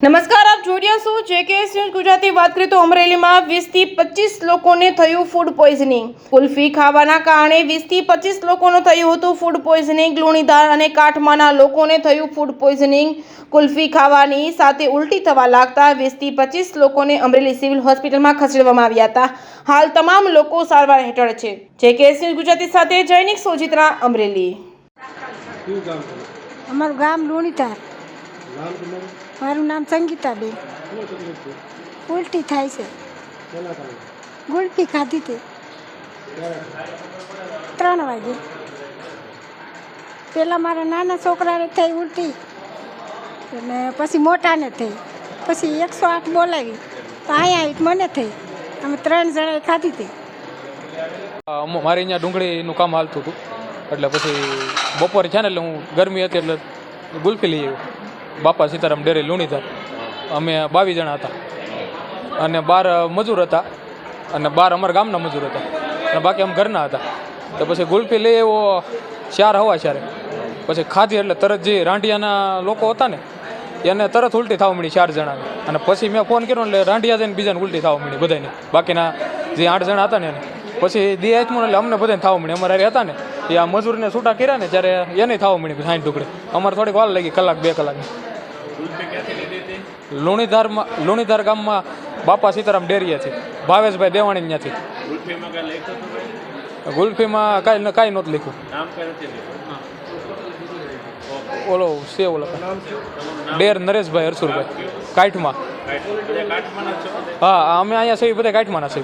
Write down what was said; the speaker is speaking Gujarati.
નમસ્કાર, આપ જોઈ રહ્યા છો જેકેએસ ન્યૂઝ ગુજરાતી. વાત કરીએ તો અમરેલીમાં 20 થી 25 લોકોને થયું ફૂડ પોઈઝનિંગ. કુલ્ફી ખાવાના કારણે 20 થી 25 લોકોને થયું હતું ફૂડ પોઈઝનિંગ. લુણીધાર અને કાઠમાના લોકોને થયું ફૂડ પોઈઝનિંગ. કુલ્ફી ખાવાની સાથે ઉલટી થવા લાગતા 20 થી 25 લોકોને અમરેલી સિવિલ હોસ્પિટલમાં ખસેડવામાં આવ્યા હતા. હાલ તમામ લોકો સારવાર હેઠળ છે. જેકેએસ ન્યૂઝ ગુજરાતી સાથે જૈનિક સોજિત્રા, અમરેલી. અમારું ગામ લુણીધાર. મારું નામ સંગીતાબેન. ઉલટી થાય છે. ગુલ્ફી ખાધી હતી 3 વાગે. પહેલાં મારા નાના છોકરાને થઈ ઉલટી અને પછી મોટાને થઈ, પછી 108 બોલાવી તો અહીંયા આવી મને થઈ. અમે 3 જણાએ ખાધી હતી. મારે અહીંયા ડુંગળીનું કામ હાલતું હતું એટલે પછી બપોરે છે ને એટલે હું ગરમી હતી એટલે ગુલ્ફી લઈ આવ્યો બાપા સીતારામ ડેરી લુણીધાર. અમે 22 જણા હતા અને 12 મજૂર હતા અને 12 અમારા ગામના મજૂર હતા અને બાકી અમે ઘરના હતા. તો પછી ગુલ્ફી લઈ આવ્યો 4 હવા 4. પછી ખાધી એટલે તરત જે રાંઢિયાના લોકો હતા ને એને તરત ઉલટી થવા મળી 4 જણાને. અને પછી મેં ફોન કર્યો એટલે રાંઢિયા જઈને બીજાને ઉલટી થવા મળી બધાને, બાકીના જે 8 જણા હતા ને એને. પછી દી આથમું એટલે અમને બધાને થવા મળી. અમારે હતા ને એ આ મજૂરને છૂટા કર્યા ને ત્યારે એને થવા મળી 60 ટુકડી. અમારે થોડીક વાર લાગી, કલાક 2 કલાકની. લુણીધાર ગામમાં બાપા સીતારામ ડેરીએથી ભાવેશભાઈ દેવાણી ત્યાંથી. ગુલ્ફીમાં કાંઈ નહોતું લખ્યું. ઓલો છે ઓલો ડેર નરેશભાઈ હરસુરભાઈ કાઠમાં. હા, અમે અહીંયા છે બધા કાઠમાંના છે.